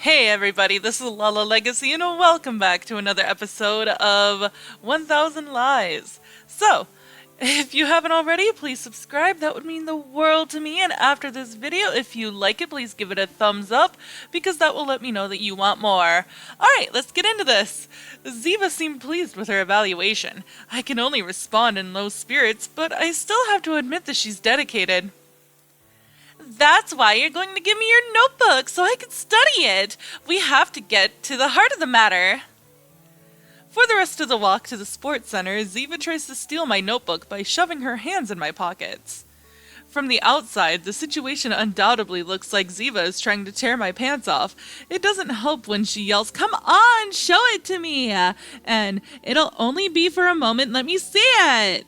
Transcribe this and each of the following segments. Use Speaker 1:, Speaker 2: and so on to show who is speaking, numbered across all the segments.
Speaker 1: Hey everybody, this is Lala Legacy and welcome back to another episode of 1000 Lies. So, if you haven't already, please subscribe. That would mean the world to me. And after this video, if you like it, please give it a thumbs up because that will let me know that you want more. Alright, let's get into this. Ziva seemed pleased with her evaluation. I can only respond in low spirits, but I still have to admit that she's dedicated. That's why you're going to give me your notebook so I can study it. We have to get to the heart of the matter. For the rest of the walk to the sports center, Ziva tries to steal my notebook by shoving her hands in my pockets. From the outside, the situation undoubtedly looks like Ziva is trying to tear my pants off. It doesn't help when she yells, "Come on, show it to me!" And "It'll only be for a moment, let me see it!"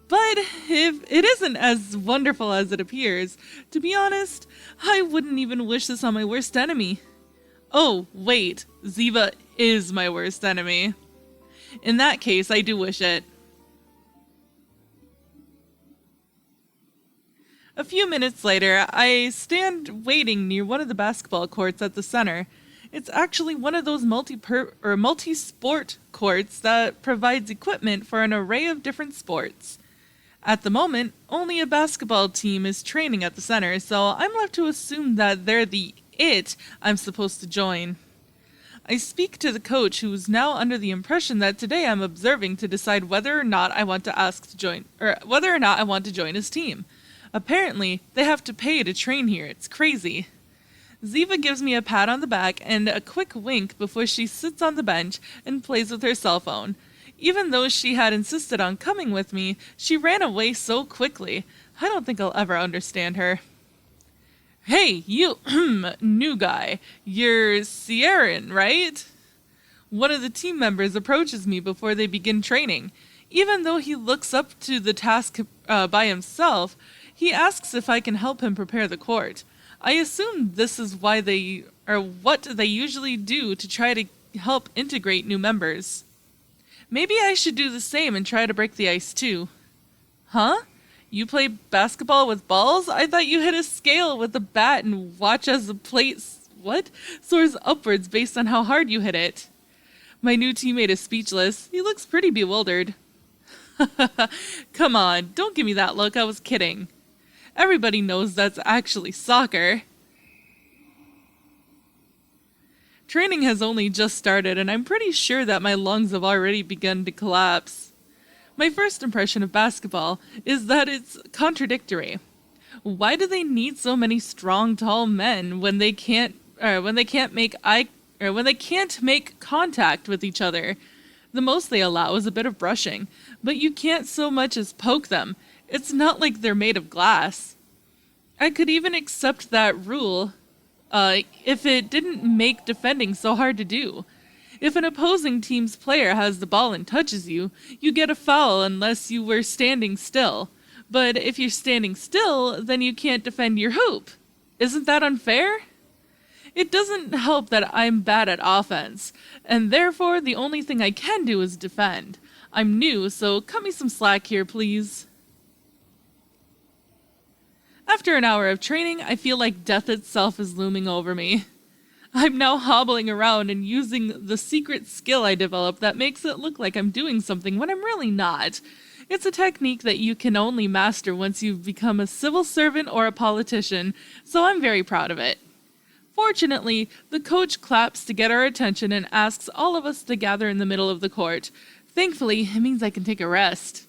Speaker 1: But if it isn't as wonderful as it appears, to be honest, I wouldn't even wish this on my worst enemy. Oh, wait, Ziva is my worst enemy. In that case, I do wish it. A few minutes later, I stand waiting near one of the basketball courts at the center. It's actually one of those multi-sport courts that provides equipment for an array of different sports. At the moment, only a basketball team is training at the center, so I'm left to assume that they're the it I'm supposed to join. I speak to the coach, who is now under the impression that today I'm observing to decide whether or not I want to join his team. Apparently, they have to pay to train here. It's crazy. Ziva gives me a pat on the back and a quick wink before she sits on the bench and plays with her cell phone. Even though she had insisted on coming with me, she ran away so quickly. I don't think I'll ever understand her. "Hey, you, new guy. You're Sierran, right?" One of the team members approaches me before they begin training. Even though he looks up to the task by himself, he asks if I can help him prepare the court. I assume this is what they usually do to try to help integrate new members. Maybe I should do the same and try to break the ice too. Huh? You play basketball with balls? I thought you hit a scale with a bat and watch as the plate soars upwards based on how hard you hit it. My new teammate is speechless. He looks pretty bewildered. Come on, don't give me that look. I was kidding. Everybody knows that's actually soccer. Training has only just started, and I'm pretty sure that my lungs have already begun to collapse. My first impression of basketball is that it's contradictory. Why do they need so many strong, tall men when they can't make contact with each other? The most they allow is a bit of brushing, but you can't so much as poke them. It's not like they're made of glass. I could even accept that rule if it didn't make defending so hard to do. If an opposing team's player has the ball and touches you, you get a foul unless you were standing still. But if you're standing still, then you can't defend your hoop. Isn't that unfair? It doesn't help that I'm bad at offense, and therefore the only thing I can do is defend. I'm new, so cut me some slack here, please. After an hour of training, I feel like death itself is looming over me. I'm now hobbling around and using the secret skill I developed that makes it look like I'm doing something when I'm really not. It's a technique that you can only master once you've become a civil servant or a politician, so I'm very proud of it. Fortunately, the coach claps to get our attention and asks all of us to gather in the middle of the court. Thankfully, it means I can take a rest.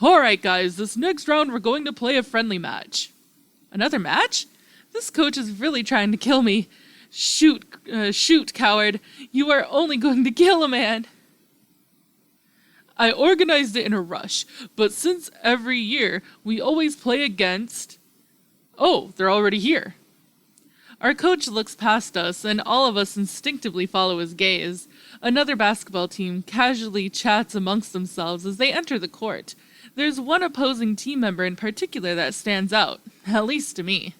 Speaker 1: "Alright guys, this next round we're going to play a friendly match." Another match? This coach is really trying to kill me. Shoot, coward. You are only going to kill a man. "I organized it in a rush, but since every year we always play against..." Oh, they're already here. Our coach looks past us, and all of us instinctively follow his gaze. Another basketball team casually chats amongst themselves as they enter the court. There's one opposing team member in particular that stands out, at least to me.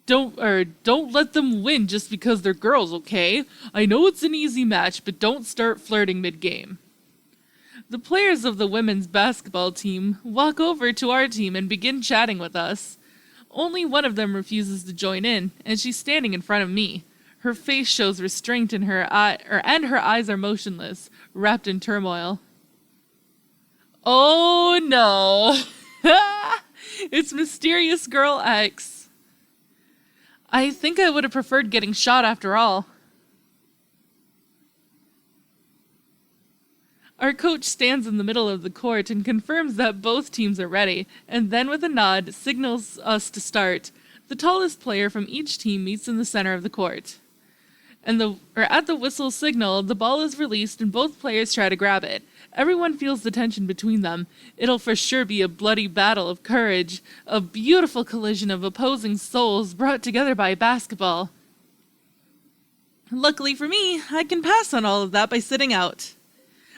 Speaker 1: Don't let them win just because they're girls, okay? I know it's an easy match, but don't start flirting mid-game." The players of the women's basketball team walk over to our team and begin chatting with us. Only one of them refuses to join in, and she's standing in front of me. Her face shows restraint in her eye, and her eyes are motionless, wrapped in turmoil. Oh no! It's Mysterious Girl X. I think I would have preferred getting shot after all. Our coach stands in the middle of the court and confirms that both teams are ready, and then with a nod signals us to start. The tallest player from each team meets in the center of the court. At the whistle signal, the ball is released and both players try to grab it. Everyone feels the tension between them. It'll for sure be a bloody battle of courage, a beautiful collision of opposing souls brought together by basketball. Luckily for me, I can pass on all of that by sitting out.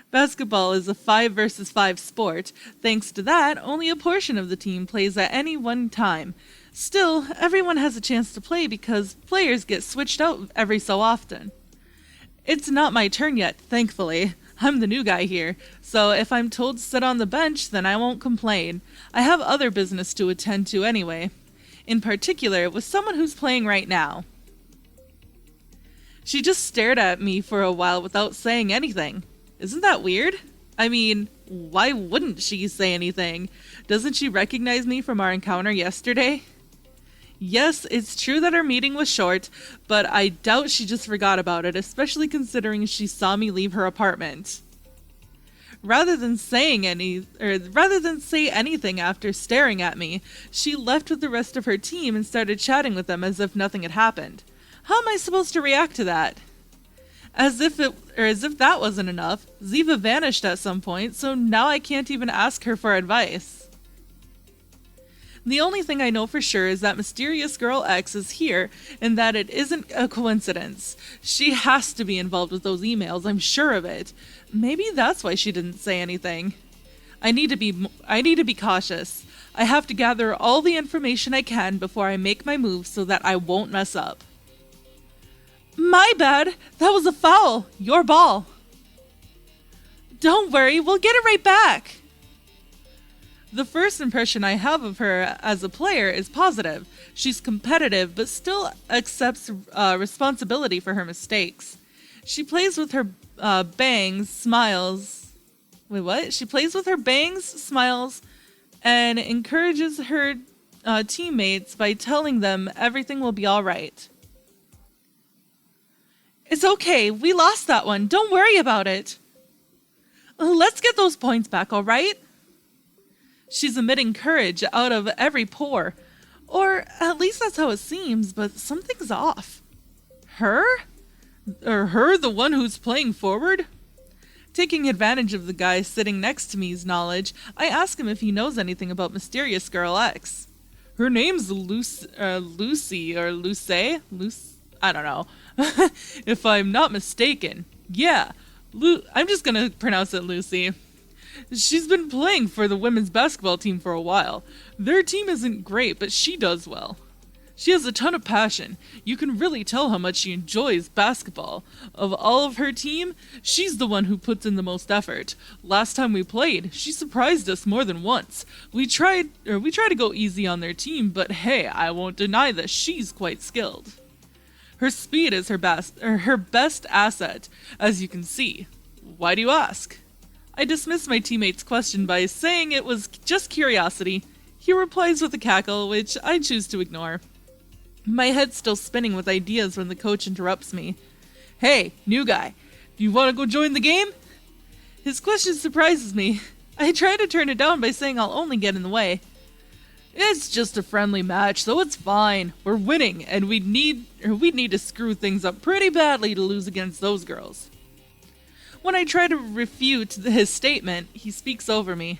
Speaker 1: Basketball is a 5 versus 5 sport. Thanks to that, only a portion of the team plays at any one time. Still, everyone has a chance to play because players get switched out every so often. It's not my turn yet, thankfully. I'm the new guy here, so if I'm told to sit on the bench, then I won't complain. I have other business to attend to anyway. In particular, with someone who's playing right now. She just stared at me for a while without saying anything. Isn't that weird? I mean, why wouldn't she say anything? Doesn't she recognize me from our encounter yesterday? Yes, it's true that our meeting was short, but I doubt she just forgot about it, especially considering she saw me leave her apartment. Rather than say anything after staring at me, she left with the rest of her team and started chatting with them as if nothing had happened. How am I supposed to react to that? As if that wasn't enough, Ziva vanished at some point, so now I can't even ask her for advice. The only thing I know for sure is that Mysterious Girl X is here, and that it isn't a coincidence. She has to be involved with those emails, I'm sure of it. Maybe that's why she didn't say anything. I need to be cautious. I have to gather all the information I can before I make my move so that I won't mess up. My bad. That was a foul. Your ball. Don't worry, we'll get it right back. The first impression I have of her as a player is positive. She's competitive, but still accepts responsibility for her mistakes. She plays with her bangs, smiles. Wait, what? She plays with her bangs, smiles, and encourages her teammates by telling them everything will be all right. It's okay. We lost that one. Don't worry about it. Let's get those points back, all right? She's emitting courage out of every pore. Or at least that's how it seems, but something's off. Her? Or her, the one who's playing forward? Taking advantage of the guy sitting next to me's knowledge, I ask him if he knows anything about Mysterious Girl X. Her name's Lucy, or Luce? I don't know. If I'm not mistaken. Yeah, I'm just gonna pronounce it Lucy. She's been playing for the women's basketball team for a while. Their team isn't great, but she does well. She has a ton of passion. You can really tell how much she enjoys basketball. Of all of her team, she's the one who puts in the most effort. Last time we played, she surprised us more than once. We tried to go easy on their team, but hey, I won't deny that she's quite skilled. Her speed is her best asset, as you can see. Why do you ask? I dismiss my teammate's question by saying it was just curiosity. He replies with a cackle, which I choose to ignore. My head's still spinning with ideas when the coach interrupts me. Hey, new guy, do you want to go join the game? His question surprises me. I try to turn it down by saying I'll only get in the way. It's just a friendly match, so it's fine. We're winning, and we'd need to screw things up pretty badly to lose against those girls. When I try to refute his statement, he speaks over me.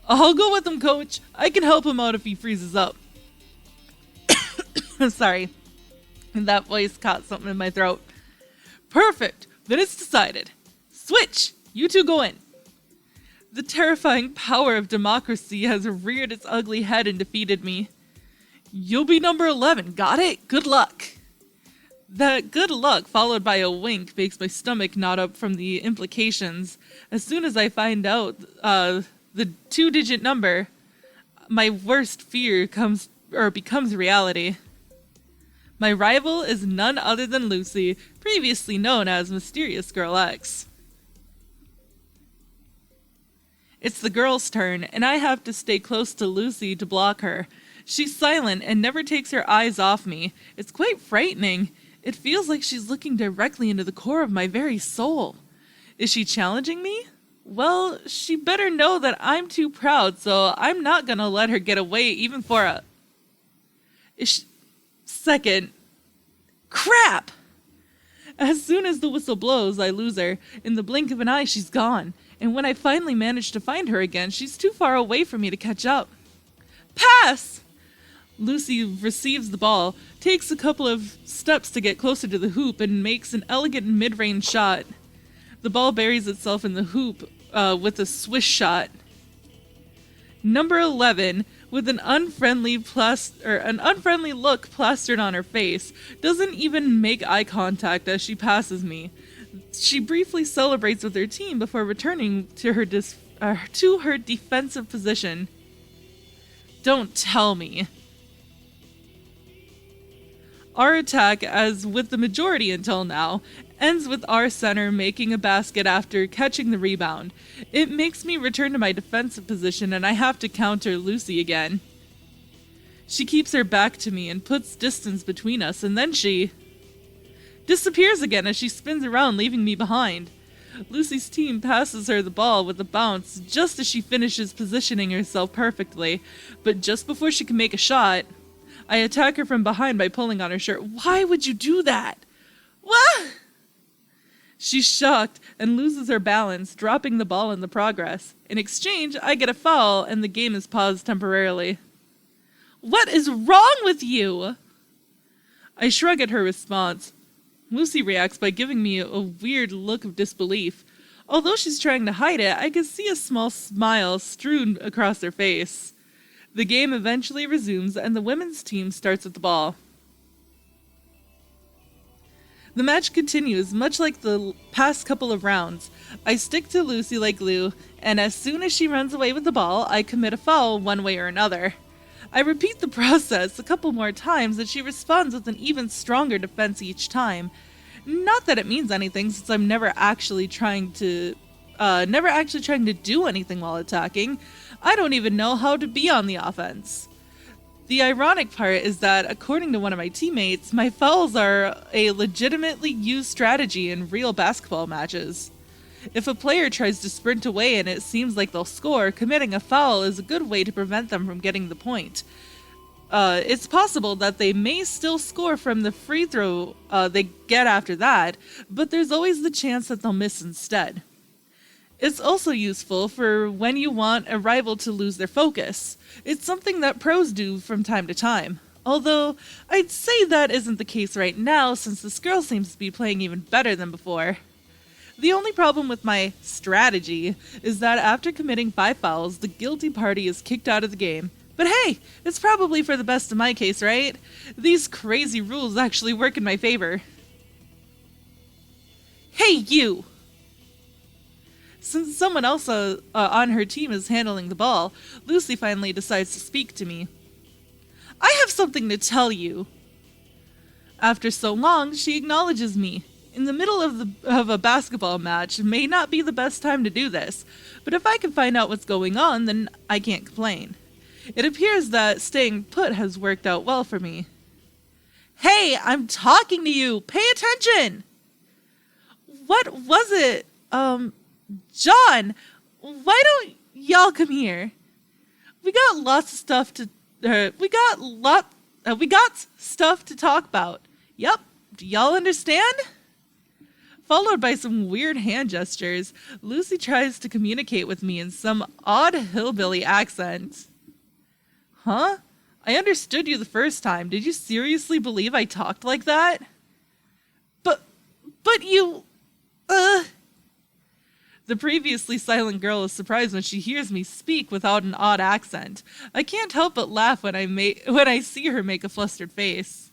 Speaker 1: I'll go with him, coach. I can help him out if he freezes up. Sorry. That voice caught something in my throat. Perfect. Then it's decided. Switch. You two go in. The terrifying power of democracy has reared its ugly head and defeated me. You'll be number 11. Got it? Good luck. That good luck, followed by a wink, makes my stomach knot up from the implications. As soon as I find out the 2-digit number, my worst fear becomes reality. My rival is none other than Lucy, previously known as Mysterious Girl X. It's the girl's turn, and I have to stay close to Lucy to block her. She's silent and never takes her eyes off me. It's quite frightening. It feels like she's looking directly into the core of my very soul. Is she challenging me? Well, she better know that I'm too proud, so I'm not gonna let her get away even for a second. Crap! As soon as the whistle blows, I lose her. In the blink of an eye, she's gone. And when I finally manage to find her again, she's too far away for me to catch up. Pass! Lucy receives the ball, takes a couple of steps to get closer to the hoop, and makes an elegant mid-range shot. The ball buries itself in the hoop with a swish shot. Number 11, with an unfriendly look plastered on her face, doesn't even make eye contact as she passes me. She briefly celebrates with her team before returning to her defensive position. Don't tell me. Our attack, as with the majority until now, ends with our center making a basket after catching the rebound. It makes me return to my defensive position and I have to counter Lucy again. She keeps her back to me and puts distance between us, and then she disappears again as she spins around, leaving me behind. Lucy's team passes her the ball with a bounce just as she finishes positioning herself perfectly, but just before she can make a shot, I attack her from behind by pulling on her shirt. Why would you do that? What? She's shocked and loses her balance, dropping the ball in the progress. In exchange, I get a foul and the game is paused temporarily. What is wrong with you? I shrug at her response. Lucy reacts by giving me a weird look of disbelief. Although she's trying to hide it, I can see a small smile strewn across her face. The game eventually resumes and the women's team starts with the ball. The match continues, much like the past couple of rounds. I stick to Lucy like glue, and as soon as she runs away with the ball, I commit a foul one way or another. I repeat the process a couple more times and she responds with an even stronger defense each time. Not that it means anything, since I'm never actually trying to do anything while attacking. I don't even know how to be on the offense. The ironic part is that, according to one of my teammates, my fouls are a legitimately used strategy in real basketball matches. If a player tries to sprint away and it seems like they'll score, committing a foul is a good way to prevent them from getting the point. It's possible that they may still score from the free throw they get after that, but there's always the chance that they'll miss instead. It's also useful for when you want a rival to lose their focus. It's something that pros do from time to time. Although, I'd say that isn't the case right now since this girl seems to be playing even better than before. The only problem with my strategy is that after committing 5 fouls, the guilty party is kicked out of the game. But hey, it's probably for the best in my case, right? These crazy rules actually work in my favor. Hey, you! Since someone else on her team is handling the ball, Lucy finally decides to speak to me. I have something to tell you. After so long, she acknowledges me. In the middle of a basketball match may not be the best time to do this, but if I can find out what's going on, then I can't complain. It appears that staying put has worked out well for me. Hey, I'm talking to you! Pay attention! What was it? John, why don't y'all come here? We got lots of stuff to stuff to talk about. Yep, do y'all understand? Followed by some weird hand gestures, Lucy tries to communicate with me in some odd hillbilly accent. Huh? I understood you the first time. Did you seriously believe I talked like that? But you, The previously silent girl is surprised when she hears me speak without an odd accent. I can't help but laugh when I see her make a flustered face.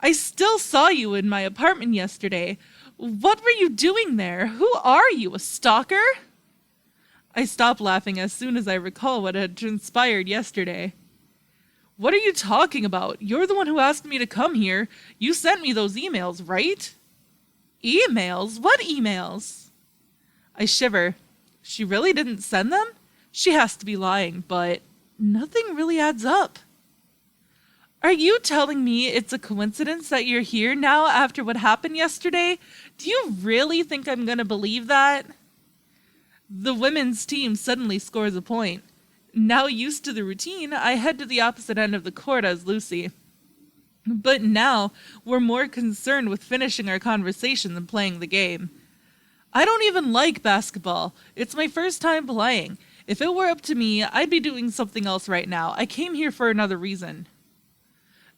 Speaker 1: I still saw you in my apartment yesterday. What were you doing there? Who are you, a stalker? I stop laughing as soon as I recall what had transpired yesterday. What are you talking about? You're the one who asked me to come here. You sent me those emails, right? Emails? What emails? I shiver. She really didn't send them? She has to be lying, but nothing really adds up. Are you telling me it's a coincidence that you're here now after what happened yesterday? Do you really think I'm gonna believe that? The women's team suddenly scores a point. Now used to the routine, I head to the opposite end of the court as Lucy. But now, we're more concerned with finishing our conversation than playing the game. I don't even like basketball. It's my first time playing. If it were up to me, I'd be doing something else right now. I came here for another reason.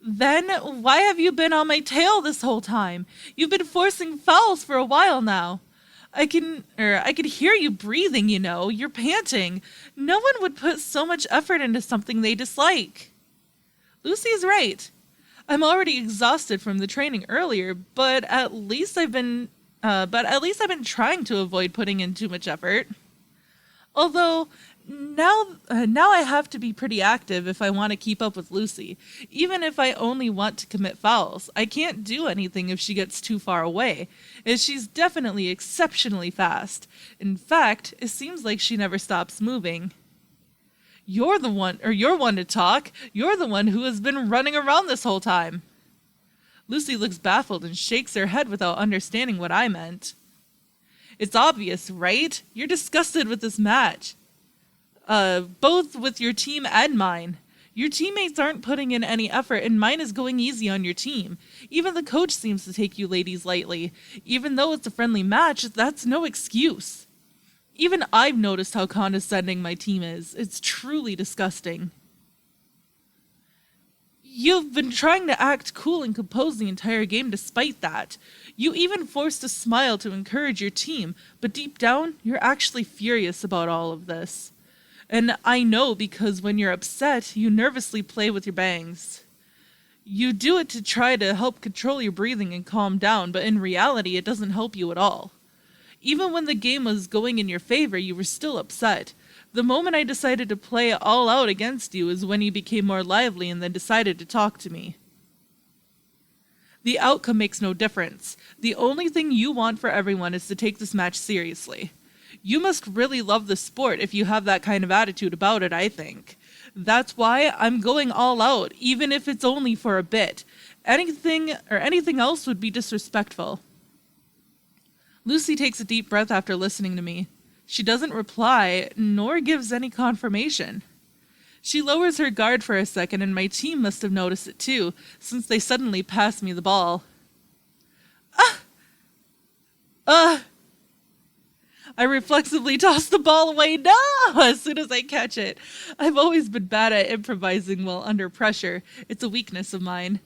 Speaker 1: Then, why have you been on my tail this whole time? You've been forcing fouls for a while now. I could hear you breathing, you know. You're panting. No one would put so much effort into something they dislike. Lucy's right. I'm already exhausted from the training earlier, but at least I've been trying to avoid putting in too much effort. Although now I have to be pretty active if I want to keep up with Lucy, even if I only want to commit fouls. I can't do anything if she gets too far away, as she's definitely exceptionally fast. In fact, it seems like she never stops moving. You're one to talk. You're the one who has been running around this whole time. Lucy looks baffled and shakes her head without understanding what I meant. It's obvious, right? You're disgusted with this match. Both with your team and mine. Your teammates aren't putting in any effort, and mine is going easy on your team. Even the coach seems to take you ladies lightly. Even though it's a friendly match, that's no excuse. Even I've noticed how condescending my team is. It's truly disgusting. You've been trying to act cool and composed the entire game despite that. You even forced a smile to encourage your team, but deep down, you're actually furious about all of this. And I know because when you're upset, you nervously play with your bangs. You do it to try to help control your breathing and calm down, but in reality, it doesn't help you at all. Even when the game was going in your favor, you were still upset. The moment I decided to play all out against you is when you became more lively and then decided to talk to me. The outcome makes no difference. The only thing you want for everyone is to take this match seriously. You must really love the sport if you have that kind of attitude about it, I think. That's why I'm going all out, even if it's only for a bit. Anything else would be disrespectful. Lucy takes a deep breath after listening to me. She doesn't reply, nor gives any confirmation. She lowers her guard for a second, and my team must have noticed it too, since they suddenly pass me the ball. I reflexively toss the ball away as soon as I catch it. I've always been bad at improvising while under pressure. It's a weakness of mine.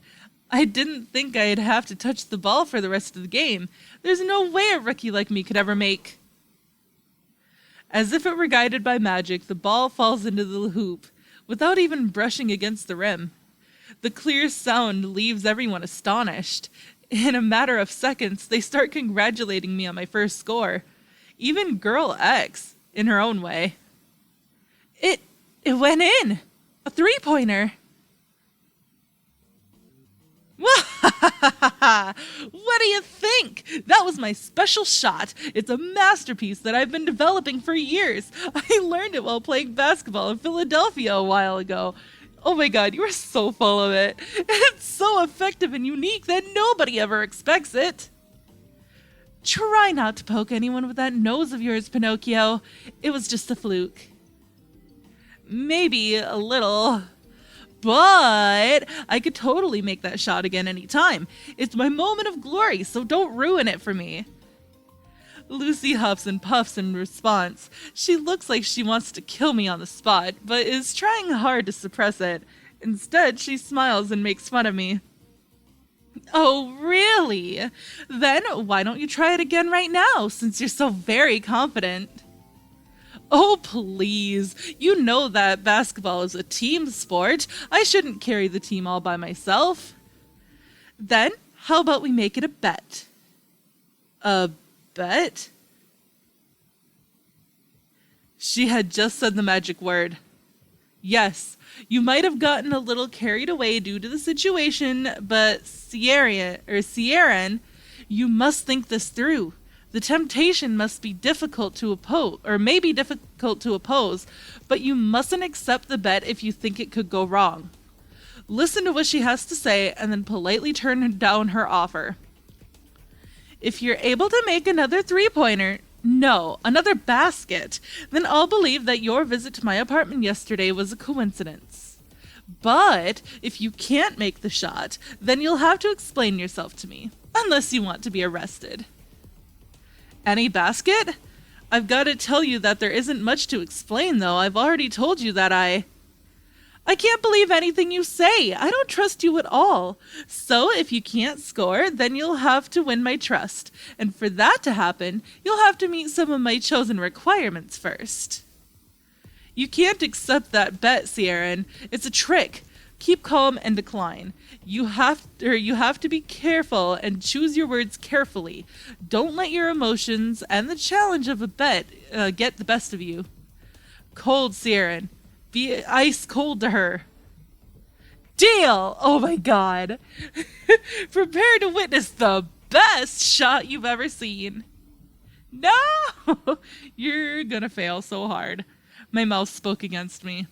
Speaker 1: I didn't think I'd have to touch the ball for the rest of the game. There's no way a rookie like me could ever make. As if it were guided by magic, the ball falls into the hoop, without even brushing against the rim. The clear sound leaves everyone astonished. In a matter of seconds, they start congratulating me on my first score. Even Girl X, in her own way. It went in! A three-pointer! What do you think? That was my special shot. It's a masterpiece that I've been developing for years. I learned it while playing basketball in Philadelphia a while ago. Oh my god, you are so full of it. It's so effective and unique that nobody ever expects it. Try not to poke anyone with that nose of yours, Pinocchio. It was just a fluke. Maybe a little. But I could totally make that shot again anytime. It's my moment of glory, so don't ruin it for me. Lucy huffs and puffs in response. She looks like she wants to kill me on the spot, but is trying hard to suppress it. Instead, she smiles and makes fun of me. Oh, really? Then why don't you try it again right now, since you're so very confident? Oh, please. You know that basketball is a team sport. I shouldn't carry the team all by myself. Then, how about we make it a bet? A bet? She had just said the magic word. Yes, you might have gotten a little carried away due to the situation, but Sierran, you must think this through. The temptation must be difficult to oppose, or may be difficult to oppose, but you mustn't accept the bet if you think it could go wrong. Listen to what she has to say and then politely turn down her offer. If you're able to make another three-pointer, no, another basket, then I'll believe that your visit to my apartment yesterday was a coincidence. But if you can't make the shot, then you'll have to explain yourself to me, unless you want to be arrested. Any basket? I've got to tell you that there isn't much to explain, though. I've already told you that I can't believe anything you say. I don't trust you at all. So if you can't score, then you'll have to win my trust. And for that to happen, you'll have to meet some of my chosen requirements first. You can't accept that bet, Sierran. It's a trick. Keep calm and decline. You have to be careful and choose your words carefully. Don't let your emotions and the challenge of a bet get the best of you. Cold, Sierran. Be ice cold to her. Deal! Oh my god. Prepare to witness the best shot you've ever seen. No! You're gonna fail so hard. My mouth spoke against me.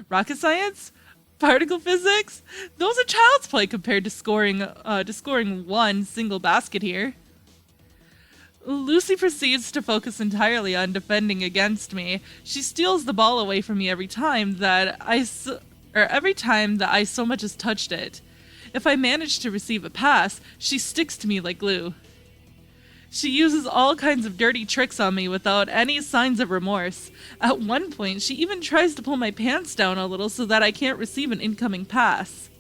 Speaker 1: Rocket science? Particle physics? Those are child's play compared to scoring one single basket here. Lucy proceeds to focus entirely on defending against me. She steals the ball away from me every time that I so much as touched it. If I manage to receive a pass, she sticks to me like glue. She uses all kinds of dirty tricks on me without any signs of remorse. At one point, she even tries to pull my pants down a little so that I can't receive an incoming pass.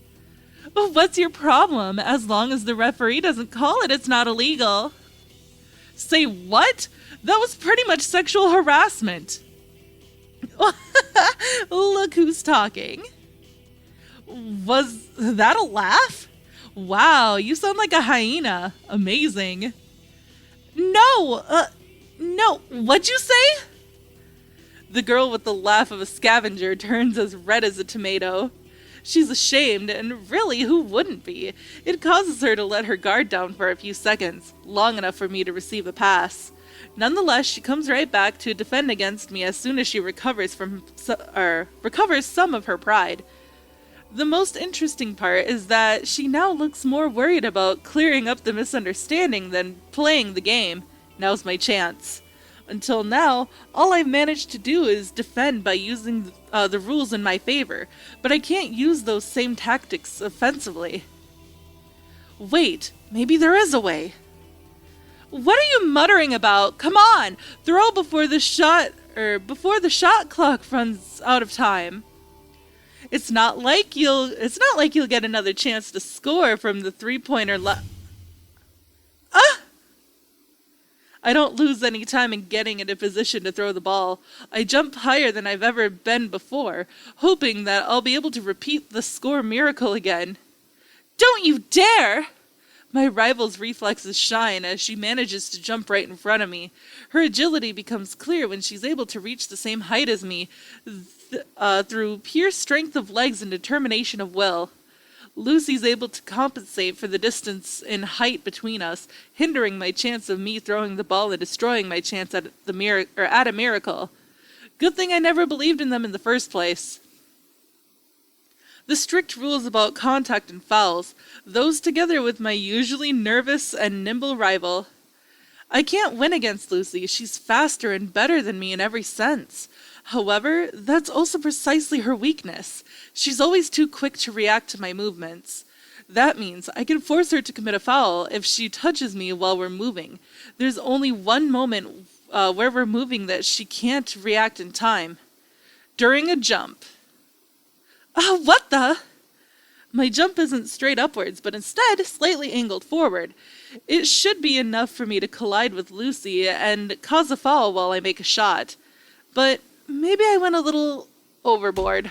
Speaker 1: What's your problem? As long as the referee doesn't call it, it's not illegal. Say what? That was pretty much sexual harassment. Look who's talking. Was that a laugh? Wow, you sound like a hyena. Amazing. No, what'd you say? The girl with the laugh of a scavenger turns as red as a tomato. She's ashamed, and really, who wouldn't be? It causes her to let her guard down for a few seconds, long enough for me to receive a pass. Nonetheless, she comes right back to defend against me as soon as she recovers some of her pride. The most interesting part is that she now looks more worried about clearing up the misunderstanding than playing the game. Now's my chance. Until now, all I've managed to do is defend by using the rules in my favor, but I can't use those same tactics offensively. Wait, maybe there is a way. What are you muttering about? Come on, throw before the shot clock runs out of time. It's not like you'll get another chance to score from the three-pointer I don't lose any time in getting in a position to throw the ball. I jump higher than I've ever been before, hoping that I'll be able to repeat the score miracle again. Don't you dare! My rival's reflexes shine as she manages to jump right in front of me. Her agility becomes clear when she's able to reach the same height as me through pure strength of legs and determination of will. Lucy's able to compensate for the distance in height between us, hindering my chance of me throwing the ball and destroying my chance at a miracle. Good thing I never believed in them in the first place. The strict rules about contact and fouls, those together with my usually nervous and nimble rival. I can't win against Lucy. She's faster and better than me in every sense. However, that's also precisely her weakness. She's always too quick to react to my movements. That means I can force her to commit a foul if she touches me while we're moving. There's only one moment where we're moving that she can't react in time. During a jump. What the? My jump isn't straight upwards, but instead slightly angled forward. It should be enough for me to collide with Lucy and cause a foul while I make a shot. But maybe I went a little overboard.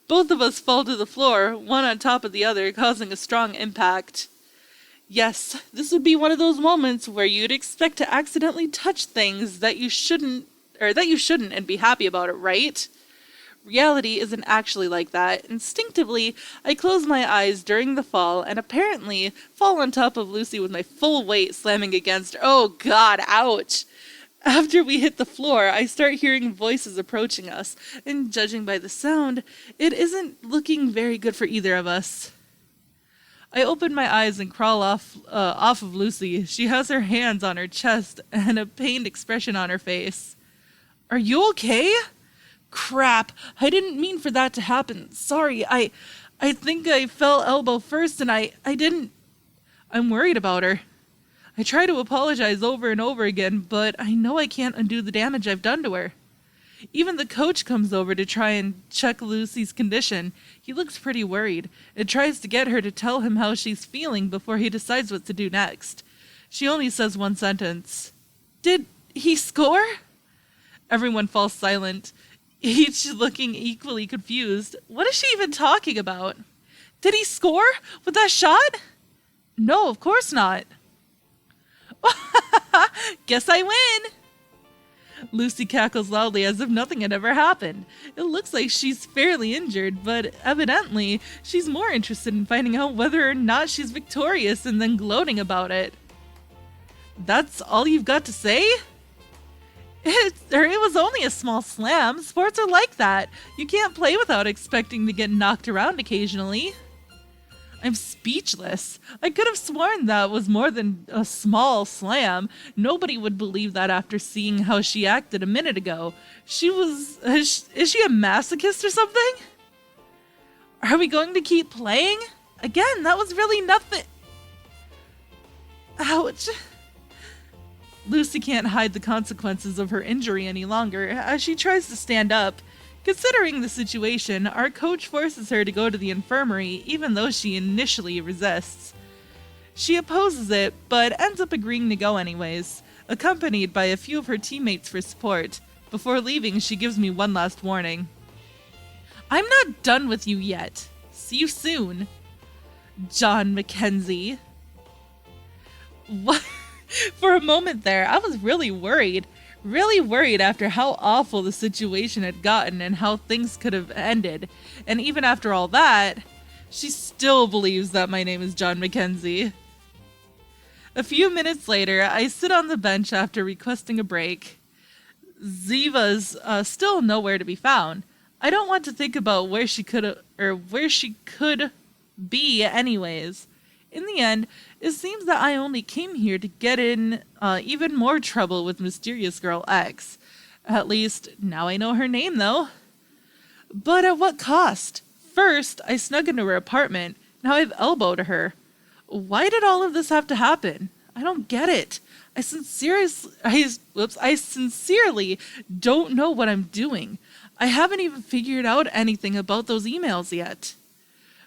Speaker 1: Both of us fall to the floor, one on top of the other, causing a strong impact. Yes, this would be one of those moments where you'd expect to accidentally touch things that you shouldn't and be happy about it, right? Reality isn't actually like that. Instinctively, I close my eyes during the fall and apparently fall on top of Lucy with my full weight slamming against her. Oh god, ouch! After we hit the floor, I start hearing voices approaching us, and judging by the sound, it isn't looking very good for either of us. I open my eyes and crawl off of Lucy. She has her hands on her chest and a pained expression on her face. Are you okay? Crap, I didn't mean for that to happen. Sorry, I think I fell elbow first and I didn't. I'm worried about her. I try to apologize over and over again, but I know I can't undo the damage I've done to her. Even the coach comes over to try and check Lucy's condition. He looks pretty worried and tries to get her to tell him how she's feeling before he decides what to do next. She only says one sentence. Did he score? Everyone falls silent, each looking equally confused. What is she even talking about? Did he score with that shot? No, of course not. Guess I win! Lucy cackles loudly as if nothing had ever happened. It looks like she's fairly injured, but evidently she's more interested in finding out whether or not she's victorious and then gloating about it. That's all you've got to say? It was only a small slam. Sports are like that. You can't play without expecting to get knocked around occasionally. I'm speechless. I could have sworn that was more than a small slam. Nobody would believe that after seeing how she acted a minute ago. Is she a masochist or something? Are we going to keep playing? Again, that was really nothing. Ouch. Lucy can't hide the consequences of her injury any longer as she tries to stand up. Considering the situation, our coach forces her to go to the infirmary even though she initially resists. She opposes it, but ends up agreeing to go anyways, accompanied by a few of her teammates for support. Before leaving, she gives me one last warning. I'm not done with you yet. See you soon. John Mackenzie. What? For a moment there, I was really worried after how awful the situation had gotten and how things could have ended. And even after all that, she still believes that my name is John Mackenzie. A few minutes later, I sit on the bench after requesting a break. Ziva's still nowhere to be found. I don't want to think about where she could be anyways. In the end, it seems that I only came here to get in even more trouble with Mysterious Girl X. At least, now I know her name, though. But at what cost? First, I snuck into her apartment. Now I've elbowed her. Why did all of this have to happen? I don't get it. I sincerely don't know what I'm doing. I haven't even figured out anything about those emails yet.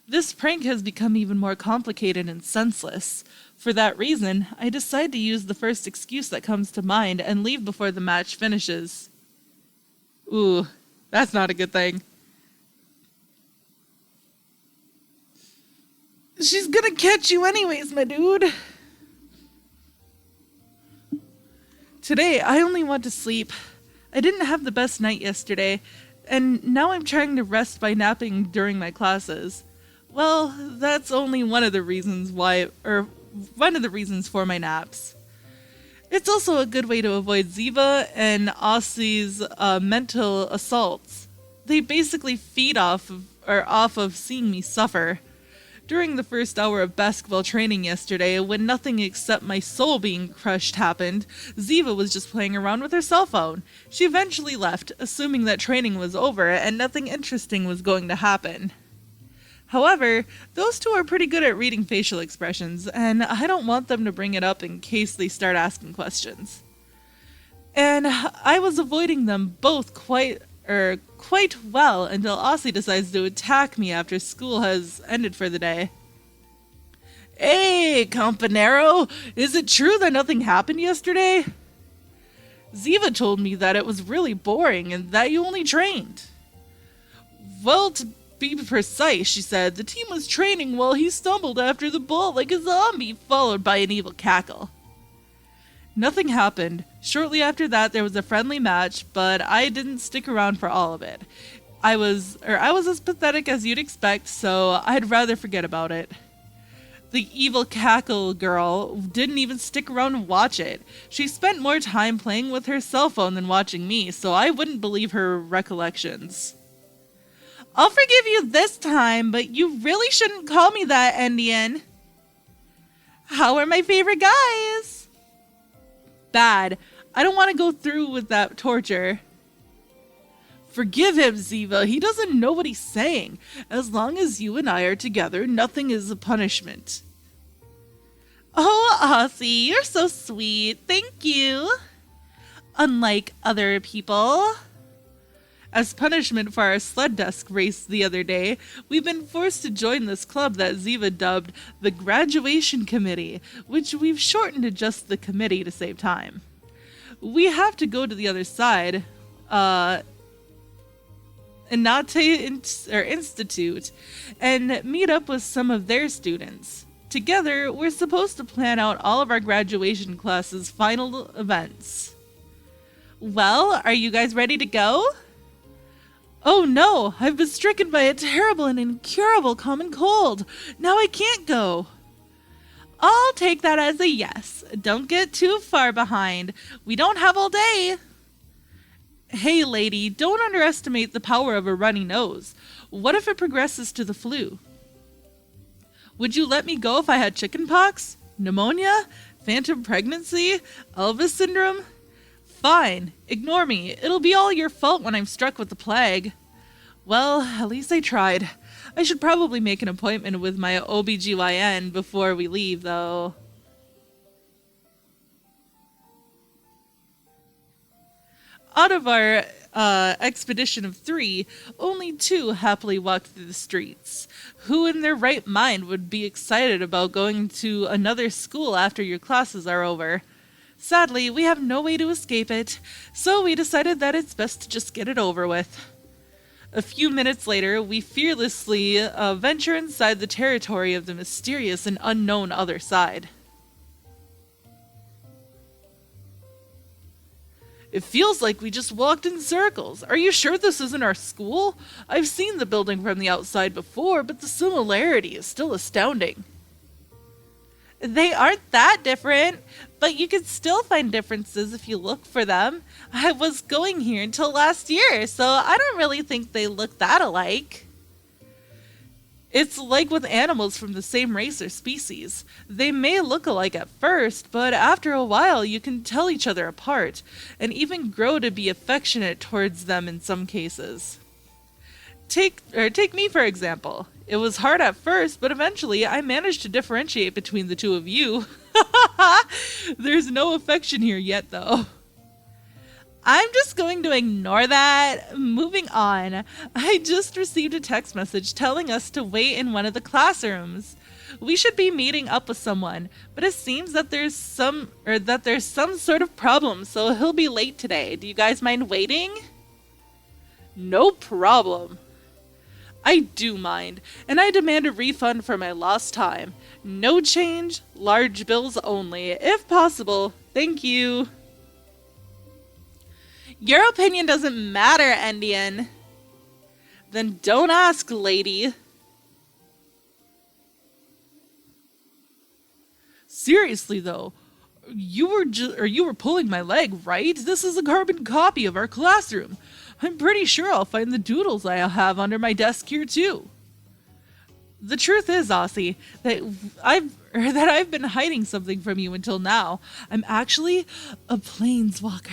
Speaker 1: This prank has become even more complicated and senseless. For that reason, I decide to use the first excuse that comes to mind and leave before the match finishes. Ooh, that's not a good thing. She's gonna catch you anyways, my dude. Today, I only want to sleep. I didn't have the best night yesterday, and now I'm trying to rest by napping during my classes. Well, that's only one of the reasons for my naps. It's also a good way to avoid Ziva and Aussie's mental assaults. They basically feed off of seeing me suffer. During the first hour of basketball training yesterday, when nothing except my soul being crushed happened, Ziva was just playing around with her cell phone. She eventually left, assuming that training was over and nothing interesting was going to happen. However, those two are pretty good at reading facial expressions, and I don't want them to bring it up in case they start asking questions. And I was avoiding them both quite well until Aussie decides to attack me after school has ended for the day. Hey, companero, is it true that nothing happened yesterday? Ziva told me that it was really boring and that you only trained. Well, to be precise, she said, the team was training while he stumbled after the ball like a zombie, followed by an evil cackle. Nothing happened. Shortly after that, there was a friendly match, but I didn't stick around for all of it. I was as pathetic as you'd expect, so I'd rather forget about it. The evil cackle girl didn't even stick around and watch it. She spent more time playing with her cell phone than watching me, so I wouldn't believe her recollections. I'll forgive you this time, but you really shouldn't call me that, Indian. How are my favorite guys? Bad. I don't want to go through with that torture. Forgive him, Ziva. He doesn't know what he's saying. As long as you and I are together, nothing is a punishment. Oh, Aussie, you're so sweet. Thank you. Unlike other people. As punishment for our sled desk race the other day, we've been forced to join this club that Ziva dubbed the Graduation Committee, which we've shortened to just the committee to save time. We have to go to the other side, Institute and meet up with some of their students. Together, we're supposed to plan out all of our graduation classes' final events. Well, are you guys ready to go? Oh no, I've been stricken by a terrible and incurable common cold. Now I can't go. I'll take that as a yes. Don't get too far behind. We don't have all day. Hey lady, don't underestimate the power of a runny nose. What if it progresses to the flu? Would you let me go if I had chickenpox? Pneumonia? Phantom pregnancy? Elvis syndrome? Fine, ignore me. It'll be all your fault when I'm struck with the plague. Well, at least I tried. I should probably make an appointment with my OBGYN before we leave, though. Out of our expedition of 3, only 2 happily walked through the streets. Who in their right mind would be excited about going to another school after your classes are over? Sadly, we have no way to escape it, so we decided that it's best to just get it over with. A few minutes later, we fearlessly venture inside the territory of the mysterious and unknown other side. It feels like we just walked in circles. Are you sure this isn't our school? I've seen the building from the outside before, but the similarity is still astounding. They aren't that different, but you can still find differences if you look for them. I was going here until last year, so I don't really think they look that alike. It's like with animals from the same race or species. They may look alike at first, but after a while you can tell each other apart, and even grow to be affectionate towards them in some cases. Take me for example. It was hard at first, but eventually I managed to differentiate between the two of you. There's no affection here yet, though. I'm just going to ignore that. Moving on. I just received a text message telling us to wait in one of the classrooms. We should be meeting up with someone, but it seems that there's some sort of problem, so he'll be late today. Do you guys mind waiting? No problem. I do mind, and I demand a refund for my lost time. No change, large bills only. If possible, thank you. Your opinion doesn't matter, Indian. Then don't ask, lady. Seriously, though, you were pulling my leg, right? This is a carbon copy of our classroom. I'm pretty sure I'll find the doodles I have under my desk here too. The truth is, Aussie, that I've been hiding something from you until now. I'm actually a planeswalker.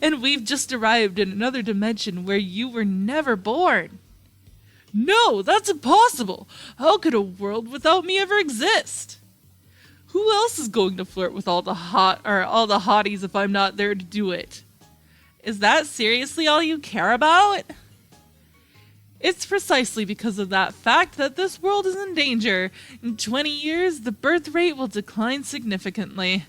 Speaker 1: And we've just arrived in another dimension where you were never born. No, that's impossible. How could a world without me ever exist? Who else is going to flirt with all the hotties if I'm not there to do it? Is that seriously all you care about? It's precisely because of that fact that this world is in danger. In 20 years, the birth rate will decline significantly.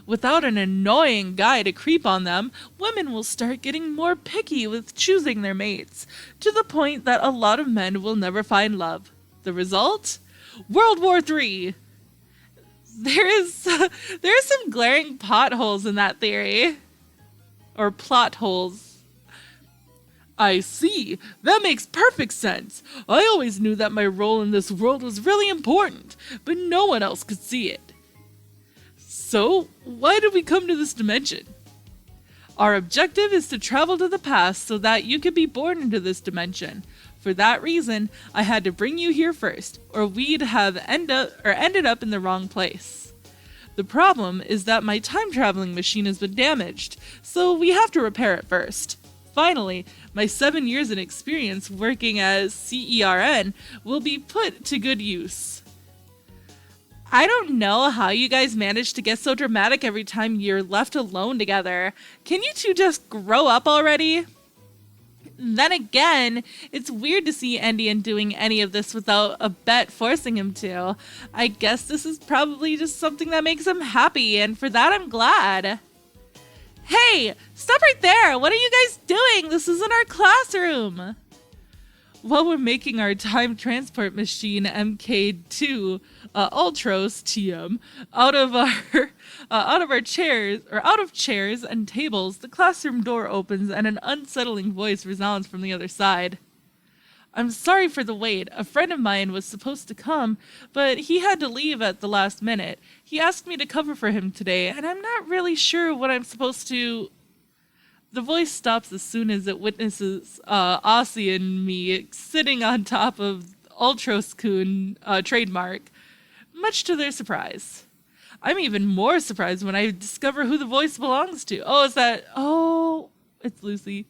Speaker 1: Without an annoying guy to creep on them, women will start getting more picky with choosing their mates, to the point that a lot of men will never find love. The result? World War III. There's some glaring potholes in that theory. Or plot holes. I see. That makes perfect sense. I always knew that my role in this world was really important, but no one else could see it. So, why did we come to this dimension? Our objective is to travel to the past so that you could be born into this dimension. For that reason, I had to bring you here first, or we'd have ended up in the wrong place. The problem is that my time traveling machine has been damaged, so we have to repair it first. Finally, my 7 years in experience working as CERN will be put to good use. I don't know how you guys manage to get so dramatic every time you're left alone together. Can you two just grow up already? Then again, it's weird to see Endian doing any of this without a bet forcing him to. I guess this is probably just something that makes him happy, and for that I'm glad. Hey, stop right there! What are you guys doing? This isn't our classroom! While we're making our time transport machine MK2 Ultros TM out of chairs and tables, the classroom door opens and an unsettling voice resounds from the other side. I'm sorry for the wait. A friend of mine was supposed to come, but he had to leave at the last minute. He asked me to cover for him today, and I'm not really sure what I'm supposed to... The voice stops as soon as it witnesses Aussie and me sitting on top of Ultros-kun trademark, much to their surprise. I'm even more surprised when I discover who the voice belongs to. Oh, it's Lucy.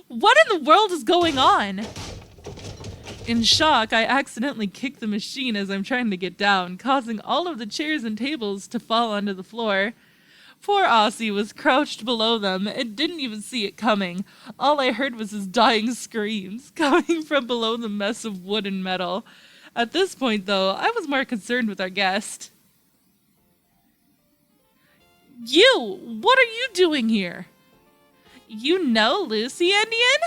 Speaker 1: What in the world is going on? In shock, I accidentally kick the machine as I'm trying to get down, causing all of the chairs and tables to fall onto the floor. Poor Aussie was crouched below them and didn't even see it coming. All I heard was his dying screams, coming from below the mess of wood and metal. At this point, though, I was more concerned with our guest. You! What are you doing here? You know Lucy, Endian?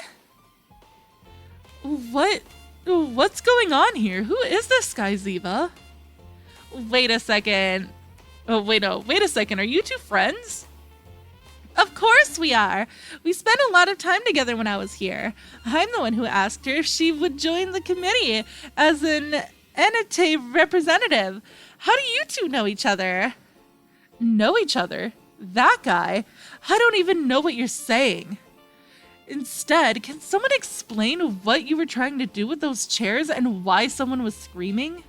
Speaker 1: What's going on here? Who is this guy, Ziva? Wait a second. Wait a second. Are you two friends? Of course we are. We spent a lot of time together when I was here. I'm the one who asked her if she would join the committee as an Entity representative. How do you two know each other? Know each other? That guy? I don't even know what you're saying. Instead, can someone explain what you were trying to do with those chairs and why someone was screaming?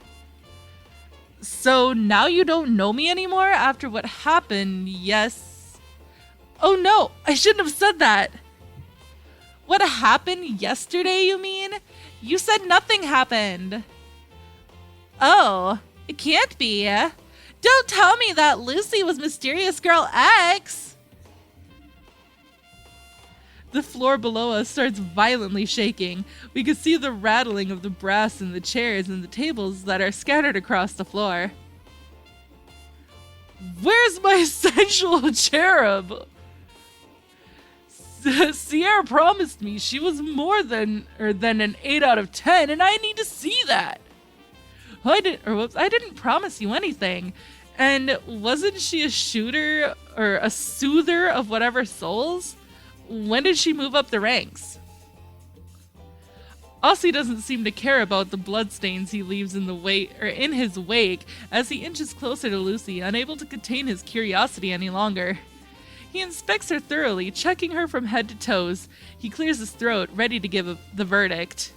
Speaker 1: So now you don't know me anymore after what happened, yes? Oh no, I shouldn't have said that. What happened yesterday, you mean? You said nothing happened. Oh, it can't be. Don't tell me that Lucy was Mysterious Girl X. The floor below us starts violently shaking. We can see the rattling of the brass in the chairs and the tables that are scattered across the floor. Where's my sensual cherub? Sierra promised me she was more than an 8 out of 10, and I need to see that. I didn't promise you anything. And wasn't she a shooter or a soother of whatever souls? When did she move up the ranks? Aussie doesn't seem to care about the bloodstains he leaves in his wake as he inches closer to Lucy, unable to contain his curiosity any longer. He inspects her thoroughly, checking her from head to toes. He clears his throat, ready to give the verdict.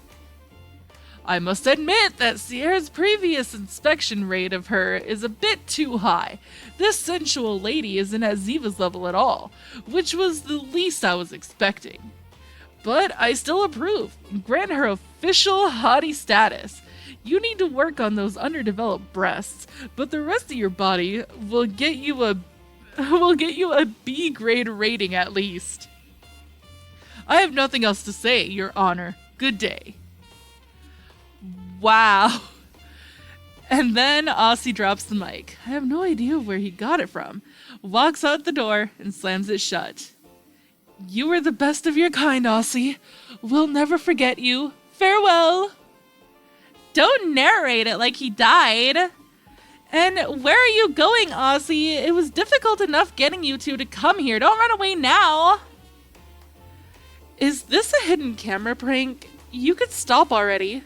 Speaker 1: I must admit that Sierra's previous inspection rate of her is a bit too high. This sensual lady isn't at Ziva's level at all, which was the least I was expecting. But I still approve and grant her official hottie status. You need to work on those underdeveloped breasts, but the rest of your body will get you a B grade rating at least. I have nothing else to say, Your Honor. Good day. Wow. And then Aussie drops the mic. I have no idea where he got it from. Walks out the door and slams it shut. You were the best of your kind, Aussie. We'll never forget you. Farewell. Don't narrate it like he died. And where are you going, Aussie? It was difficult enough getting you two to come here. Don't run away now. Is this a hidden camera prank? You could stop already.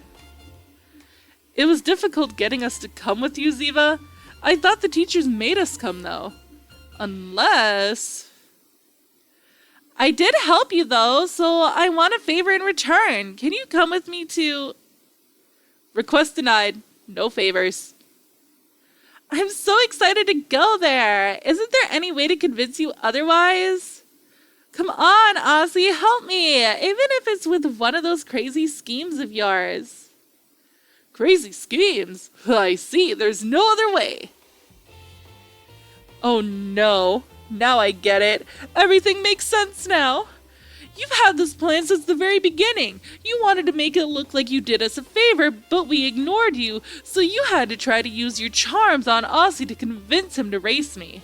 Speaker 1: It was difficult getting us to come with you, Ziva. I thought the teachers made us come, though. Unless... I did help you, though, so I want a favor in return. Can you come with me to... Request denied. No favors. I'm so excited to go there. Isn't there any way to convince you otherwise? Come on, Ozzy, help me. Even if it's with one of those crazy schemes of yours. Crazy schemes? I see. There's no other way. Oh no. Now I get it. Everything makes sense now. You've had this plan since the very beginning. You wanted to make it look like you did us a favor, but we ignored you, so you had to try to use your charms on Aussie to convince him to race me.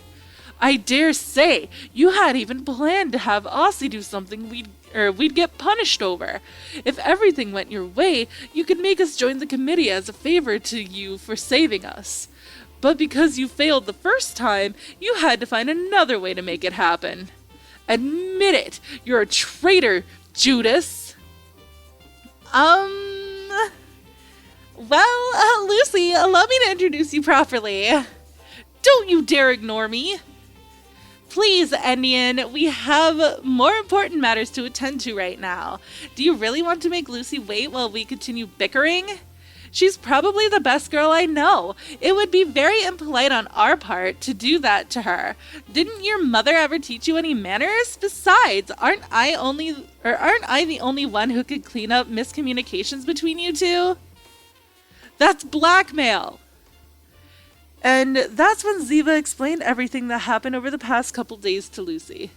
Speaker 1: I dare say, you had even planned to have Aussie do something we'd get punished over. If everything went your way, you could make us join the committee as a favor to you for saving us. But because you failed the first time, you had to find another way to make it happen. Admit it! You're a traitor, Judas!
Speaker 2: Lucy, allow me to introduce you properly.
Speaker 1: Don't you dare ignore me!
Speaker 2: Please, Endian, we have more important matters to attend to right now. Do you really want to make Lucy wait while we continue bickering? She's probably the best girl I know. It would be very impolite on our part to do that to her. Didn't your mother ever teach you any manners? Besides, aren't I the only one who could clean up miscommunications between you two?
Speaker 1: That's blackmail! And that's when Ziva explained everything that happened over the past couple days to Lucy.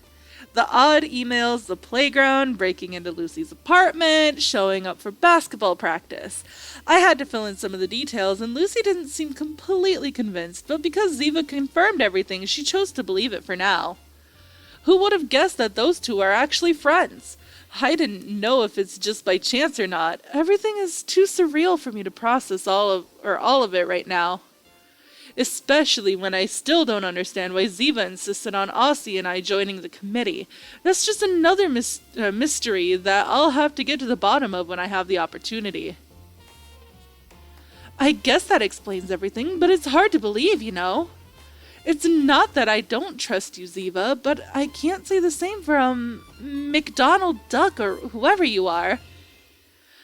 Speaker 1: The odd emails, the playground, breaking into Lucy's apartment, showing up for basketball practice. I had to fill in some of the details, and Lucy didn't seem completely convinced, but because Ziva confirmed everything, she chose to believe it for now. Who would have guessed that those two are actually friends? I didn't know if it's just by chance or not. Everything is too surreal for me to process all of it right now. Especially when I still don't understand why Ziva insisted on Aussie and I joining the committee. That's just another mystery that I'll have to get to the bottom of when I have the opportunity. I guess that explains everything, but it's hard to believe, you know. It's not that I don't trust you, Ziva, but I can't say the same for, McDonald Duck or whoever you are.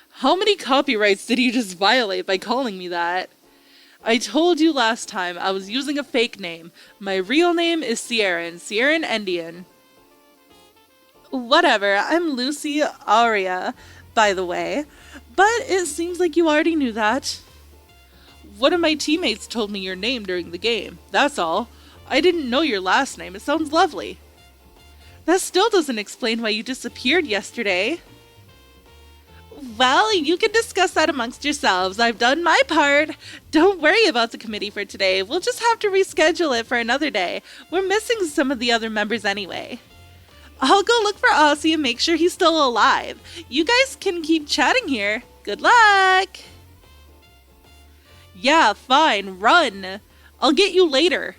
Speaker 1: How many copyrights did you just violate by calling me that? I told you last time I was using a fake name. My real name is Sierran Endian.
Speaker 2: Whatever, I'm Lucy Aria, by the way. But it seems like you already knew that.
Speaker 1: One of my teammates told me your name during the game, that's all. I didn't know your last name, it sounds lovely.
Speaker 2: That still doesn't explain why you disappeared yesterday. Well, you can discuss that amongst yourselves. I've done my part. Don't worry about the committee for today. We'll just have to reschedule it for another day. We're missing some of the other members anyway. I'll go look for Aussie and make sure he's still alive. You guys can keep chatting here. Good luck!
Speaker 1: Yeah, fine, run. I'll get you later.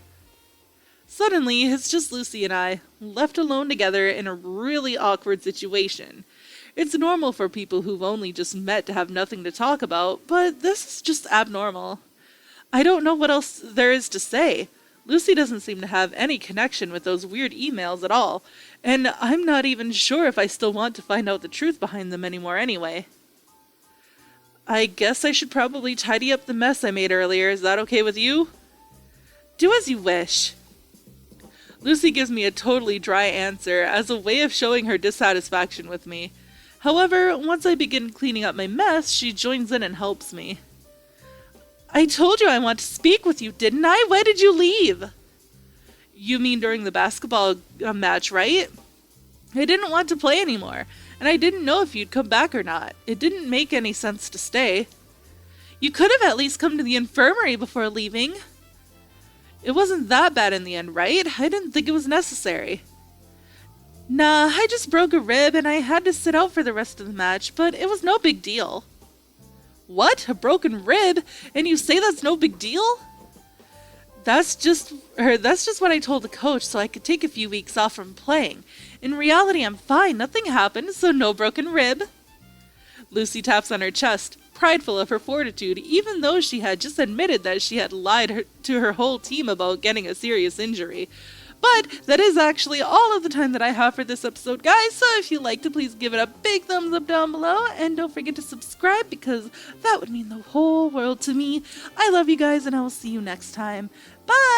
Speaker 2: Suddenly, it's just Lucy and I, left alone together in a really awkward situation. It's normal for people who've only just met to have nothing to talk about, but this is just abnormal. I don't know what else there is to say. Lucy doesn't seem to have any connection with those weird emails at all, and I'm not even sure if I still want to find out the truth behind them anymore anyway. I guess I should probably tidy up the mess I made earlier. Is that okay with you? Do as you wish. Lucy gives me a totally dry answer as a way of showing her dissatisfaction with me. However, once I begin cleaning up my mess, she joins in and helps me. I told you I want to speak with you, didn't I? Why did you leave? You mean during the basketball match, right? I didn't want to play anymore, and I didn't know if you'd come back or not. It didn't make any sense to stay. You could have at least come to the infirmary before leaving. It wasn't that bad in the end, right? I didn't think it was necessary. Nah, I just broke a rib and I had to sit out for the rest of the match, but it was no big deal. What? A broken rib? And you say that's no big deal? That's just what I told the coach so I could take a few weeks off from playing. In reality, I'm fine. Nothing happened, so no broken rib. Lucy taps on her chest, prideful of her fortitude, even though she had just admitted that she had lied to her whole team about getting a serious injury. But that is actually all of the time that I have for this episode, guys, so if you liked it, please give it a big thumbs up down below, and don't forget to subscribe because that would mean the whole world to me. I love you guys, and I will see you next time. Bye!